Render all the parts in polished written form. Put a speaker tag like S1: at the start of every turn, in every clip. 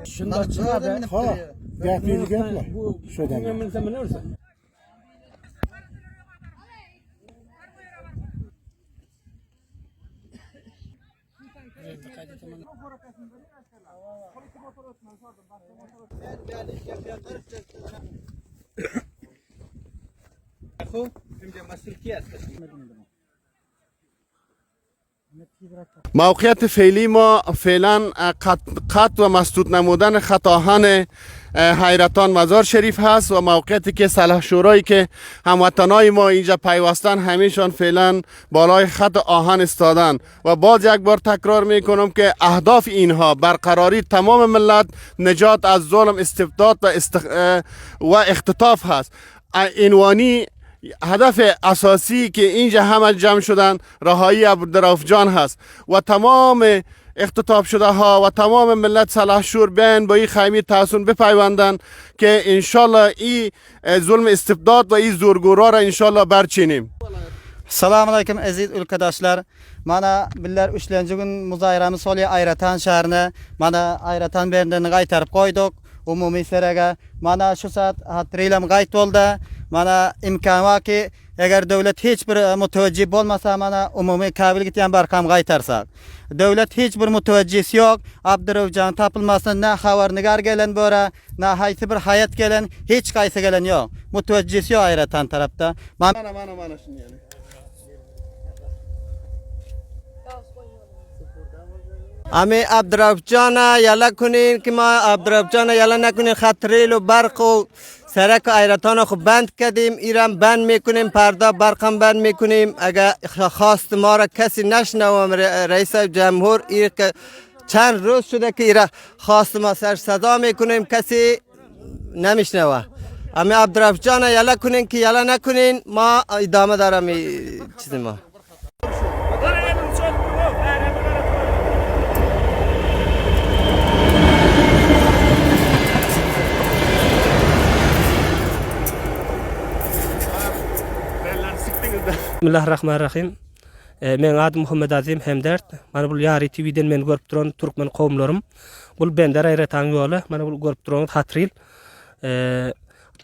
S1: Şunlar çıkardı. Ha. Gapirlik yapma. Şuradan.
S2: موقعیت فعلی ما فعلا قطع و مسدود نمودن خط آهن حیرتان مزار شریف هست و موقعیتی که صلح شورایی که هموطنای ما اینجا پیوستن همیشان فعلا بالای خط آهن استادن و باز یک بار تکرار میکنم که اهداف اینها برقراری تمام ملت، نجات از ظلم، استبداد و اختطاف هست. عنوانی هدف اساسی که اینجا همه جمع شدن رهایی عبدالرؤوف جان هست و تمام اختطاف شده ها و تمام ملت صلح شور بیان با این خیمه تحسن بپیوندن که انشالله این ظلم استبداد و این زورگورا را انشالله برچینیم.
S3: Selamun Aleyküm aziz ülkedaşlar. Mana biller 3-cü gün muzahiremiz soliye Ayratan şehrine. Mana Ayratan berinden qaytarıp koyduk. Umumi serege. Mana şu saat hatırıylam qayt oldu. Mana imkan var ki eğer devlet hiçbir müteveccih olmasa mana umumi kabil gityen barkam qaytarsak. Devlet hiçbir müteveccihsi yok. Abdurrahman Can tapılmasına ne habernigar gelen böyle, ne haysi bir hayat gelen, hiç kaysı gelen yok. Müteveccihsi yok Ayratan tarafta. Mana şimdi yani.
S4: امی عبدالرؤوف یلا کنین که ما عبدالرؤوف یلا نکنین خطریل و برق و سرک ایرتان خو بند کردیم ایران بند میکنیم پردا برقم بند میکنیم اگر خواست ما را کسی نشنوم رئیس جمهور ایر که چند روز شده که ایران خواست ما سر صدا میکنیم کسی نمیشنوه امی عبدالرؤوف یلا کنین که یلا نکنین ما ادامه دارم چیز ما
S5: Bismillahirrahmanirrahim. Men adım Muhammed Azim Hemdert. Mana bul Yari TV'den men görüp duran Türkmen kowmlarym. Bul Bender Ayratan ýoly. Mana bul görüp duran Hatril.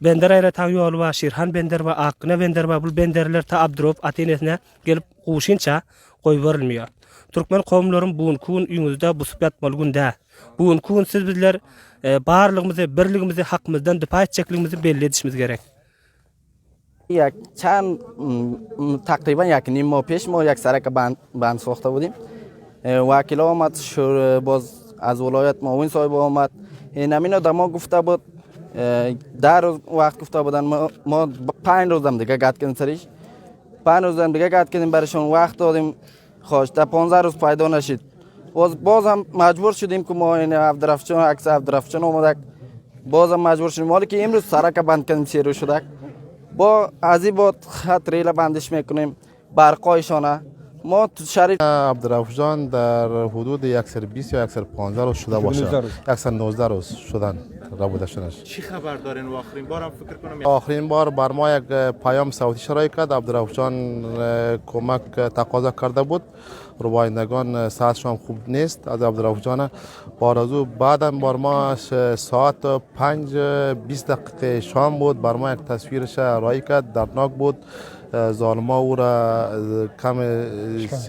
S5: Bender Ayratan ýoly we Şirhan Bender we Akne Bender we bul Benderler ta Abdurrahman atenesine gelip guşynça goýup berilmeýär. Türkmen kowmlarym bugunky gün üňüzde bu süpet bolgunda. Bugunky gün siz bizler barlygymyzy, birligimizi, haqqymyzdan dipa etjekligimizi belli edişimiz gerek.
S3: یک چند تقریبا یک نیم ماه پیش ما یک سرک بند ساخته بودیم. وکیل آمد باز از ولایت معاون صاحب آمد. نمینا در ما گفته بود در وقت گفته بودن ما 5 روز هم دیگه گرد کردیم سریش. 5 روز هم دیگه گرد کردیم برشون وقت دادیم خواست 15 روز پیدا نشد. باز هم مجبور شدیم که ما این عبدالرؤوف عکس عبدالرؤوف آمد. باز هم مجبور شدیم ولی که امروز سرک بند کردیم شروع شده. با ازی با خط ریل بندش میکنیم برقایشانه ما تو شریف
S6: عبدالرؤوف جان در حدود 120 یا 115 روز شده باشه 119 روز شدن رابطه‌شونش.
S2: چی خبر دارین و آخرین بار هم فکر کنم
S6: آخرین بار بر ما یک پیام صوتی شرای کرد. عبدالرؤوف جان کمک تقاضا کرده بود. روایندگان صحتشان خوب نیست. از عبدالرؤوف جان بارزو بعدم بر ما ساعت 5:20 دقیقه شام بود. بر ما یک تصویرش رای کرد. دردناک بود. ظالما او را کم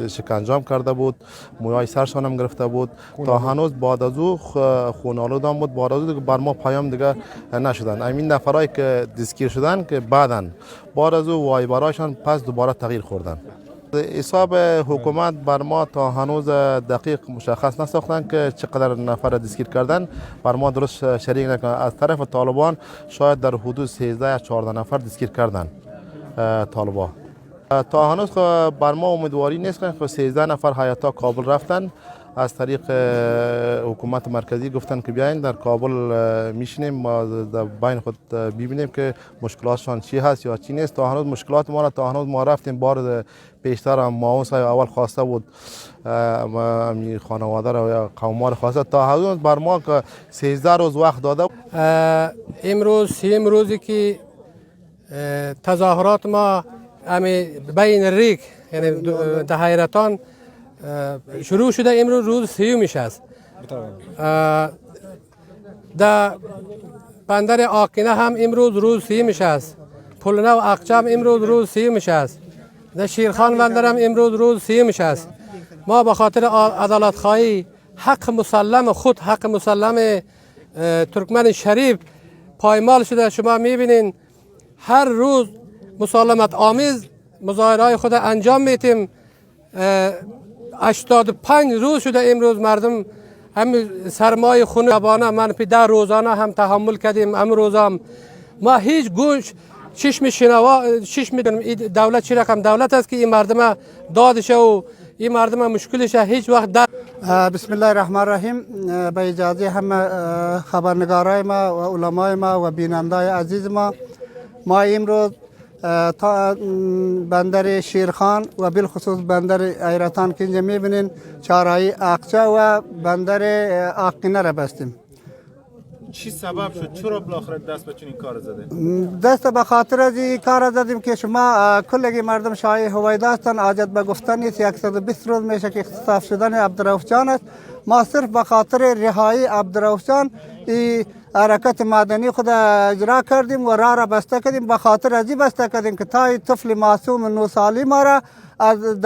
S6: شکنجام کرده بود. موهای سرشان هم گرفته بود. تا هنوز بعد از او خونالود هم بود. بعد از او بر ما پیام دیگه نشدن. این نفرایی که دستگیر شدن که بعدن بعد از او وایبرایشان پس دوباره تغییر خوردن. حساب حکومت بر ما تا هنوز دقیق مشخص نساختن که چقدر نفر دستگیر کردن. بر ما درست شریک نکردن. از طرف طالبان شاید در حدود 13 یا 14 نفر دستگیر کردن طالبان. تا هنوز بر ما امیدواری نیست که 13 نفر حیاتا کابل رفتن. از طریق حکومت مرکزی گفتن که بیاین در کابل میشینیم ما در بین خود ببینیم که مشکلاتشان چی هست یا چی نیست. تا هنوز مشکلات ما را تا هنوز ما رفتیم بار پیشتر هم معاون صاحب اول خواسته بود خانواده را یا قوم را خواسته. تا هنوز بر ما که 13 روز وقت داده.
S7: امروز روزی که تظاهرات ما بین ریک یعنی در حیرتان شروع شده. امروز روز سیومش است. در بندر آقینه هم امروز روز سیومش است. پلنه و اقچم امروز روز سیومش است. در شیرخان بندر هم امروز روز سیومش است. ما به خاطر عدالت خواهی حق مسلم خود، حق مسلم ترکمن شریف پایمال شده. شما میبینین هر روز مسالمت آمیز مظاهره های خود انجام میتیم. 85 روز شده امروز مردم هم سرمای خون شبانه منفی 10 روزانه هم تحمل کردیم. امروز هم ما هیچ گوش چشم دولت چی رقم دولت است که این مردم دادشه و این مردم مشکلش هیچ وقت
S8: بسم الله الرحمن الرحیم. به اجازه همه خبرنگارای ما و علمای ما و بینندای عزیز ما امروز تا بندر شیرخان و بالخصوص بندر ایرتان که اینجا میبینین چهارراه اقچه و بندر آقینه را بستیم.
S2: چی سبب شد؟ چرا بالاخره دست به چنین کار زده؟
S8: دست به خاطر از این کار زدیم که شما کلگی مردم شایع هویدا هستند. حاجت به گفتن نیست. 120 روز میشه که اختطاف شدن عبدالرؤوف جان است. ما صرف به خاطر رهایی عبدالرؤوف جان این حرکت مدنی خود اجرا کردیم و راه را بسته کردیم. به خاطر از این بسته کردیم که تا طفل معصوم 9 سالی ما را از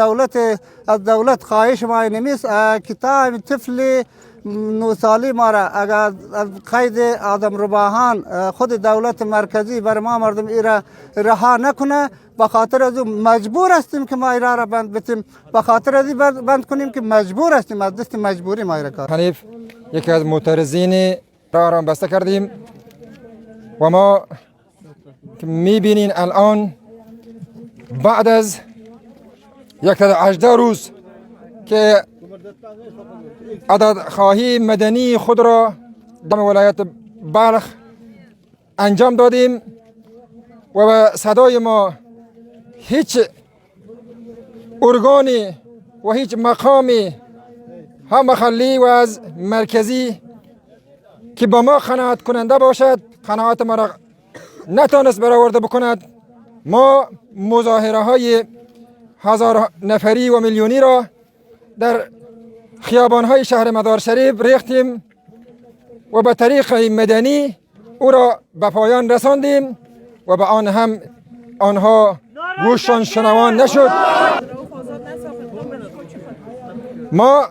S8: دولت خواهش ما نمیست که تا طفل 9 سالی ما را اگر از قید آدم رباهان خود دولت مرکزی بر ما مردم ایرا رها نکنه، به خاطر از مجبور هستیم که ما ایرا را بند بتیم. به خاطر از بند کنیم که مجبور هستیم، از دست مجبوری ما ایرا کار.
S9: حنیف یکی از معترضین راه را بسته کردیم و ما که میبینین الان بعد از 118 روز که عدد خواهی مدنی خود را در ولایت بلخ انجام دادیم و به صدای ما هیچ ارگانی و هیچ مقامی هم محلی و از مرکزی که با ما قناعت کننده باشد قناعت ما را نتانست برآورده بکند. ما مظاهره های 1000 نفری و میلیونی را در خیابان های شهر مزار شریف ریختیم و به طریق مدنی او را به پایان رساندیم و به آن هم آنها گوششان شنوان نشد. ما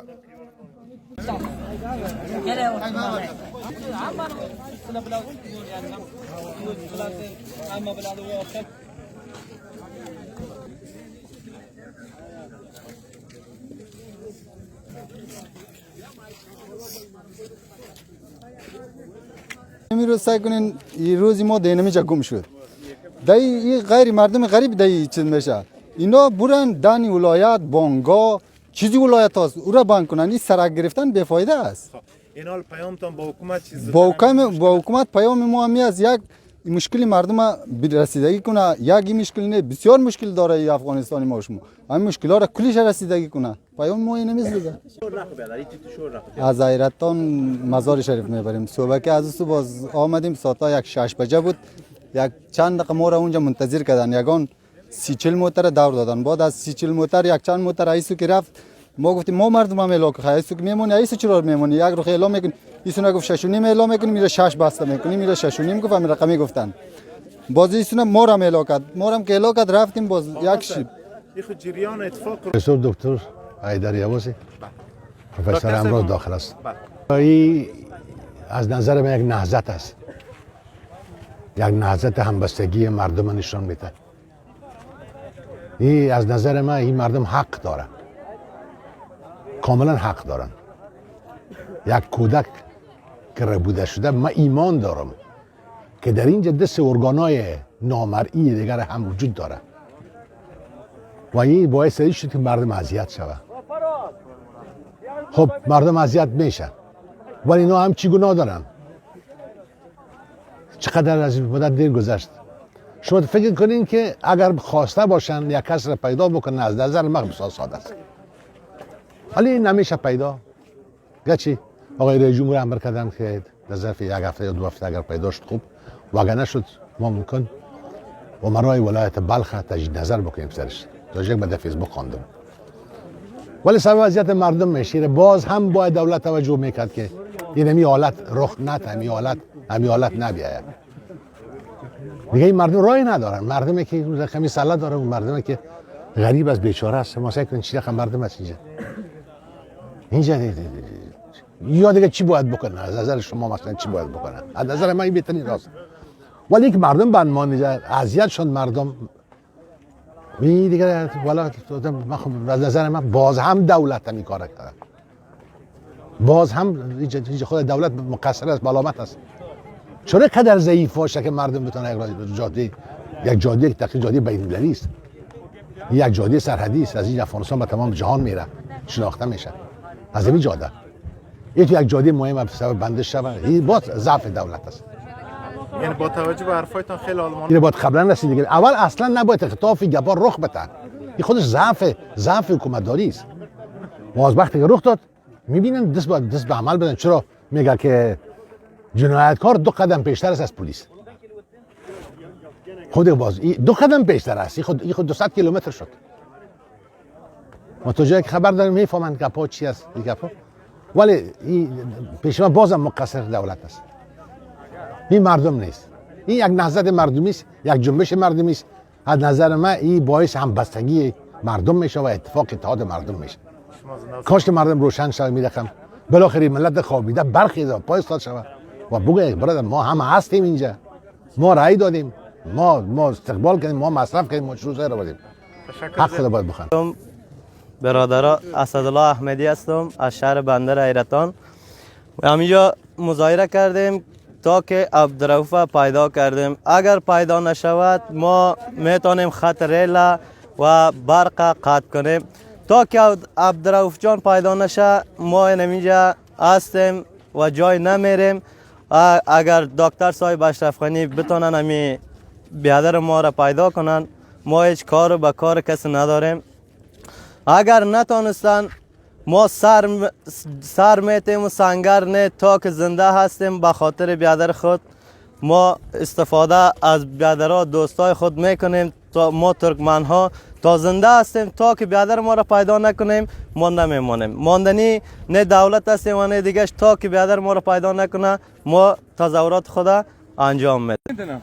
S8: امروز سعی کنین این روزی ما دینمیجا گم شد. این غیر مردم غریب دایی چیز میشه. اینا برن دانی ولایت بانگا چیزی ولایت هست او را بانک کنن. این سرک گرفتن بیفایده است.
S2: این پیامتان با حکومت چیز
S8: با حکومت پیام ما همی از یک مشکلی مردم رسیدگی کنه. یک مشکل نه بسیار مشکل داره ای افغانستان ما شما. همین مشکلات را کلیش رسیدگی کنه. پیام ما این نمیزده. از ایرتان مزار شریف میبریم. صبح که از صبح باز آمدیم ساعت 6 بجه بود. یک چند دقیقه ما را اونجا منتظر کردن. یگان 30-40 موتر دور دادن. بعد از 30-40 موتر یک چند موتر ایسو که رفت ما گفتیم ما مردم هم اعلام کنیم. ایسو که میمونی ایسو چرا میمونی؟ یک رو اعلام میکنیم. ایسو نگفت 6.5 اعلام میکنیم. میره 6 بسته میکنیم. میره 6.5 گفت همین رقمی گفتن. باز ایسو ما را اعلام کرد. ما را که اعلام کرد رفتیم باز یک شب.
S2: این جریان اتفاق
S10: پروفسور دکتر حیدر یوازی پروفسور امروز داخل است. این از نظر من یک نهضت است. یک نهضت همبستگی مردم نشان میده. این از نظر من این مردم حق دارن. کاملا حق دارن. یک کودک که ربوده شده من ایمان دارم که در اینجا دست ارگانای نامرئی دیگر هم وجود داره و این باعث شد که مردم اذیت شود. خب مردم اذیت میشن ولی اینا هم چی گناه دارن؟ چقدر از این مدت دیر گذشت. شما فکر کنین که اگر خواسته باشن یک کس را پیدا بکنن از نظر من بسیار ساده است. ولی نمیشه پیدا. گرچه آقای رئیس جمهور امر کردن که در ظرف 1 هفته یا 2 هفته اگر پیدا شد خوب و اگر نشد ما ممکن و مرای ولایت بلخ تجدید نظر بکنیم سرش. تاجیک به فیسبوک خواندم. ولی سبب وضعیت مردم میشیره باز هم باید دولت توجه میکرد که این همی حالت رخ نت همی حالت نبیاید. دیگه این مردم راهی ندارن. مردمی که رقمی سلا داره، اون مردمی که غریب از بیچاره است. ما سعی کنیم چی رقم مردم است اینجا یا دیگه چی باید بکنه؟ از نظر شما مثلا چی باید بکنه؟ از نظر من این بهترین راست. ولی یک مردم بندمانی اذیت شد مردم این دیگه والا از نظر من باز هم دولت هم این کار کرده. باز هم خود دولت مقصر است، ملامت است. چرا قدر ضعیف باشه که مردم بتونه یک جاده که تقریبا جاده بین‌المللی است، یک جاده سرحدی است، از این افغانستان به تمام جهان میره، شناخته میشه از این جاده. یک جاده مهم سبب بندش شود، این باز ضعف دولت است.
S2: یعنی با توجه به حرفایتان خیلی آلمان
S10: این باید قبلا رسید دیگه. اول اصلا نباید اختطاف گپا رخ بده. این خودش ضعف حکومتداری است. ما از وقتی که رخ داد میبینن دست به عمل بدن. چرا میگه که جنایتکار 2 قدم پیشتر است از پلیس. خود باز 2 قدم پیشتر است. این خود 200 کیلومتر شد. ما تو جایی که خبر داریم میفهمن گپا چی است گپا. ولی پیشما بازم مقصر دولت است. این مردم نیست. این یک نهضت مردمی است، یک جنبش مردمی است. از نظر من این باعث همبستگی مردم میشه و اتحاد مردم میشه. کاش که مردم روشن شود میدخم بالاخره ملت خوابیده برخیزه پای استاد شود و بگه برادر ما هم هستیم اینجا، ما رأی دادیم، ما استقبال کردیم، ما مصرف کردیم، ما شروع رو بدیم. حق خدا باید بخوان.
S4: برادر اسدالله احمدی هستم از شهر بندر حیرتان. همینجا مظاهره کردیم تا که عبدالرؤوف پیدا کردیم. اگر پیدا نشود ما میتونیم خط ریل و برق قطع کنیم. تا که عبدالرؤوف جان پیدا نشه ما اینجا هستیم و جای نمیریم. اگر دکتر صاحب اشرف غنی بتونن همی بیادر ما را پیدا کنن، ما هیچ کار به کار کسی نداریم. اگر نتونستن ما سر میتیم و سنگر نه تا که زنده هستیم به خاطر بیادر خود. ما استفاده از بیادرها دوستای خود میکنیم. تا ما ترکمن ها تا زنده هستیم تا که بیادر ما را پیدا نکنیم ما نمیمانیم. ماندنی نه دولت هستیم و نه دیگه تا که بیادر ما را پیدا نکنه ما تظاهرات خود انجام میدیم.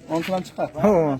S3: اون کلام چقدر؟